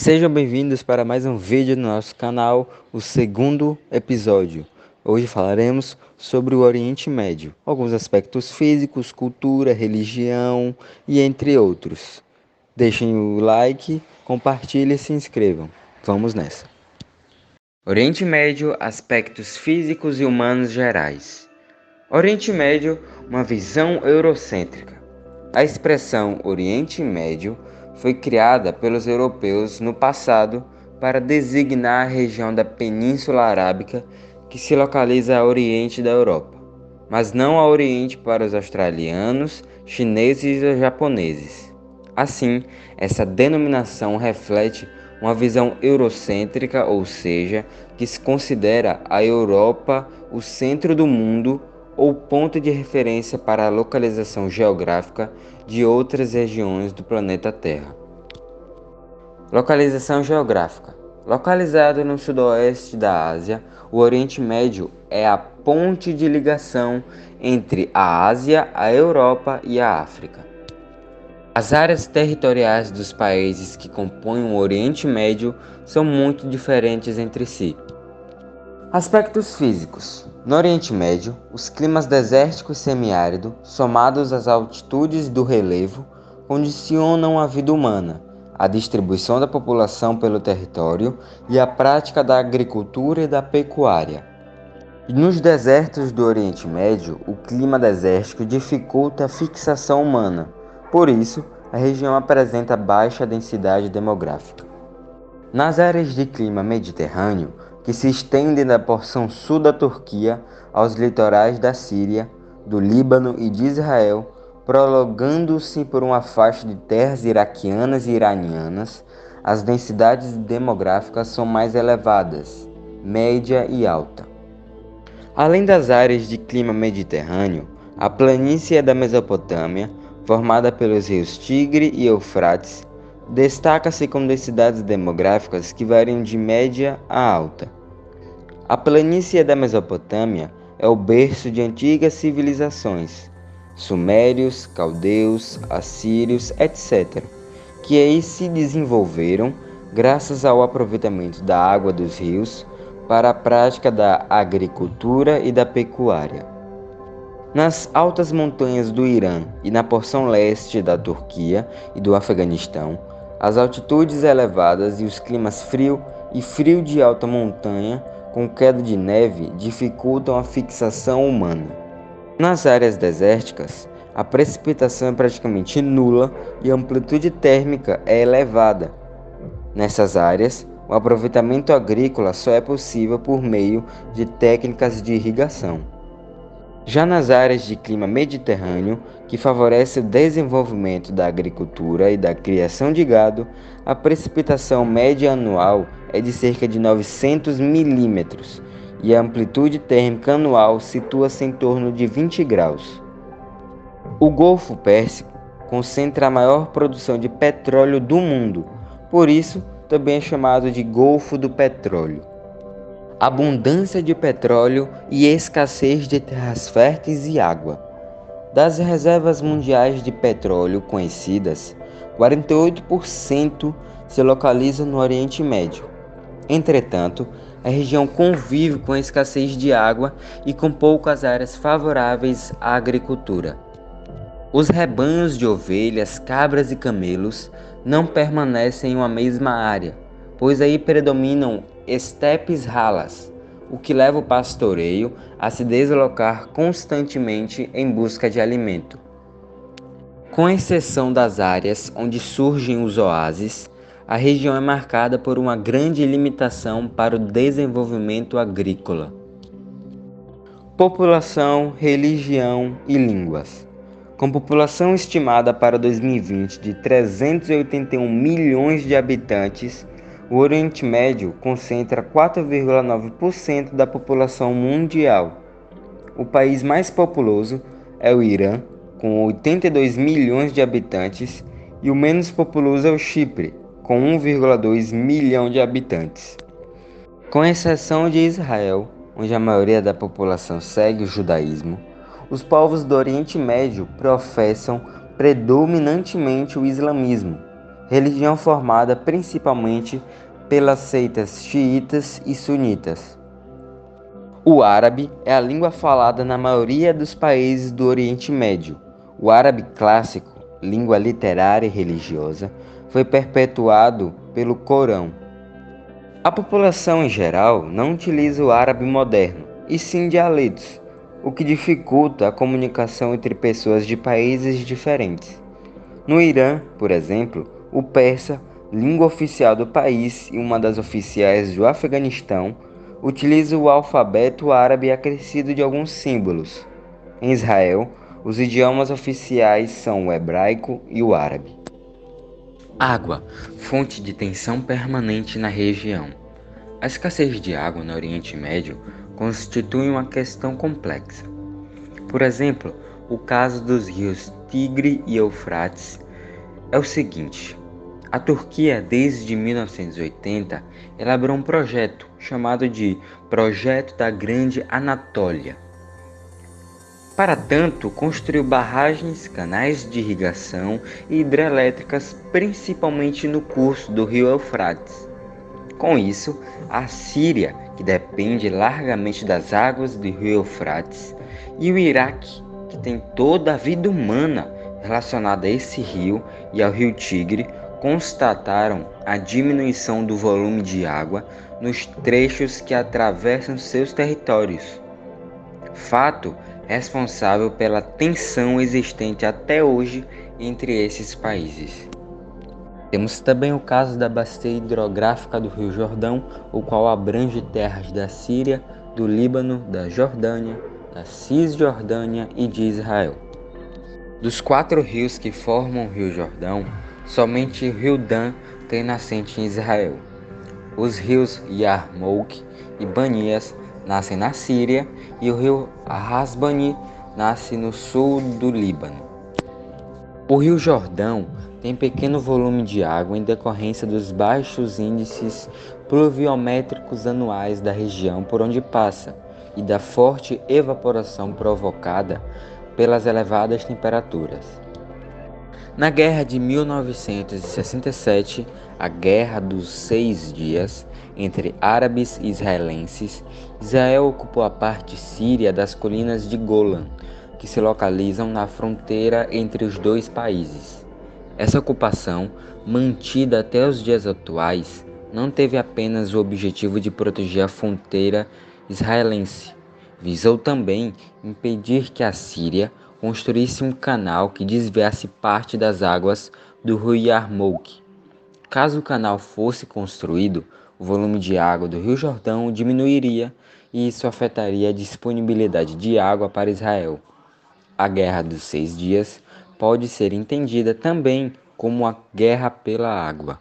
Sejam bem-vindos para mais um vídeo no nosso canal, o segundo episódio. Hoje falaremos sobre o Oriente Médio, alguns aspectos físicos, cultura, religião e entre outros. Deixem o like, compartilhem e se inscrevam. Vamos nessa. Oriente Médio, aspectos físicos e humanos gerais. Oriente Médio, uma visão eurocêntrica. A expressão Oriente Médio foi criada pelos europeus no passado para designar a região da Península Arábica que se localiza a oriente da Europa, mas não a oriente para os australianos, chineses ou japoneses. Assim, essa denominação reflete uma visão eurocêntrica, ou seja, que se considera a Europa o centro do mundo ou ponto de referência para a localização geográfica de outras regiões do planeta Terra. Localização geográfica. Localizado no sudoeste da Ásia, o Oriente Médio é a ponte de ligação entre a Ásia, a Europa e a África. As áreas territoriais dos países que compõem o Oriente Médio são muito diferentes entre si. Aspectos físicos. No Oriente Médio, os climas desértico e semiárido, somados às altitudes do relevo, condicionam a vida humana, a distribuição da população pelo território e a prática da agricultura e da pecuária. Nos desertos do Oriente Médio, o clima desértico dificulta a fixação humana, por isso, a região apresenta baixa densidade demográfica. Nas áreas de clima mediterrâneo, que se estendem da porção sul da Turquia aos litorais da Síria, do Líbano e de Israel, prolongando-se por uma faixa de terras iraquianas e iranianas, as densidades demográficas são mais elevadas, média e alta. Além das áreas de clima mediterrâneo, a planície da Mesopotâmia, formada pelos rios Tigre e Eufrates, destaca-se com densidades demográficas que variam de média a alta. A planície da Mesopotâmia é o berço de antigas civilizações, sumérios, caldeus, assírios, etc., que aí se desenvolveram graças ao aproveitamento da água dos rios para a prática da agricultura e da pecuária. Nas altas montanhas do Irã e na porção leste da Turquia e do Afeganistão, as altitudes elevadas e os climas frio e frio de alta montanha com queda de neve dificultam a fixação humana. Nas áreas desérticas, a precipitação é praticamente nula e a amplitude térmica é elevada. Nessas áreas, o aproveitamento agrícola só é possível por meio de técnicas de irrigação. Já nas áreas de clima mediterrâneo, que favorece o desenvolvimento da agricultura e da criação de gado, a precipitação média anual é de cerca de 900 milímetros e a amplitude térmica anual situa-se em torno de 20 graus. O Golfo Pérsico concentra a maior produção de petróleo do mundo, por isso também é chamado de Golfo do Petróleo. Abundância de petróleo e escassez de terras férteis e água. Das reservas mundiais de petróleo conhecidas, 48% se localiza no Oriente Médio. Entretanto, a região convive com a escassez de água e com poucas áreas favoráveis à agricultura. Os rebanhos de ovelhas, cabras e camelos não permanecem em uma mesma área, pois aí predominam estepes ralas, o que leva o pastoreio a se deslocar constantemente em busca de alimento. Com exceção das áreas onde surgem os oásis, a região é marcada por uma grande limitação para o desenvolvimento agrícola. População, religião e línguas. Com população estimada para 2020 de 381 milhões de habitantes, o Oriente Médio concentra 4,9% da população mundial. O país mais populoso é o Irã, com 82 milhões de habitantes, e o menos populoso é o Chipre, com 1,2 milhão de habitantes. Com exceção de Israel, onde a maioria da população segue o judaísmo, os povos do Oriente Médio professam predominantemente o islamismo, religião formada principalmente pelas seitas xiitas e sunitas. O árabe é a língua falada na maioria dos países do Oriente Médio. O árabe clássico, língua literária e religiosa, foi perpetuado pelo Corão. A população em geral não utiliza o árabe moderno, e sim dialetos, o que dificulta a comunicação entre pessoas de países diferentes. No Irã, por exemplo, o persa, língua oficial do país e uma das oficiais do Afeganistão, utiliza o alfabeto árabe acrescido de alguns símbolos. Em Israel, os idiomas oficiais são o hebraico e o árabe. Água, fonte de tensão permanente na região. A escassez de água no Oriente Médio constitui uma questão complexa. Por exemplo, o caso dos rios Tigre e Eufrates é o seguinte: a Turquia, desde 1980, elaborou um projeto chamado de Projeto da Grande Anatólia. Para tanto, construiu barragens, canais de irrigação e hidrelétricas, principalmente no curso do rio Eufrates. Com isso, a Síria, que depende largamente das águas do rio Eufrates, e o Iraque, que tem toda a vida humana relacionada a esse rio e ao rio Tigre, constataram a diminuição do volume de água nos trechos que atravessam seus territórios. Fato responsável pela tensão existente até hoje entre esses países. Temos também o caso da bacia hidrográfica do Rio Jordão, o qual abrange terras da Síria, do Líbano, da Jordânia, da Cisjordânia e de Israel. Dos 4 rios que formam o Rio Jordão, somente o Rio Dan tem nascente em Israel. Os rios Yarmouk e Banias nascem na Síria e o rio Hasbani nasce no sul do Líbano. O Rio Jordão tem pequeno volume de água em decorrência dos baixos índices pluviométricos anuais da região por onde passa e da forte evaporação provocada pelas elevadas temperaturas. Na Guerra de 1967, a Guerra dos 6 Dias, entre árabes e israelenses, Israel ocupou a parte síria das colinas de Golan, que se localizam na fronteira entre os dois países. Essa ocupação, mantida até os dias atuais, não teve apenas o objetivo de proteger a fronteira israelense, visou também impedir que a Síria construísse um canal que desviasse parte das águas do rio Yarmouk. Caso o canal fosse construído, o volume de água do Rio Jordão diminuiria e isso afetaria a disponibilidade de água para Israel. A Guerra dos 6 Dias pode ser entendida também como a guerra pela água.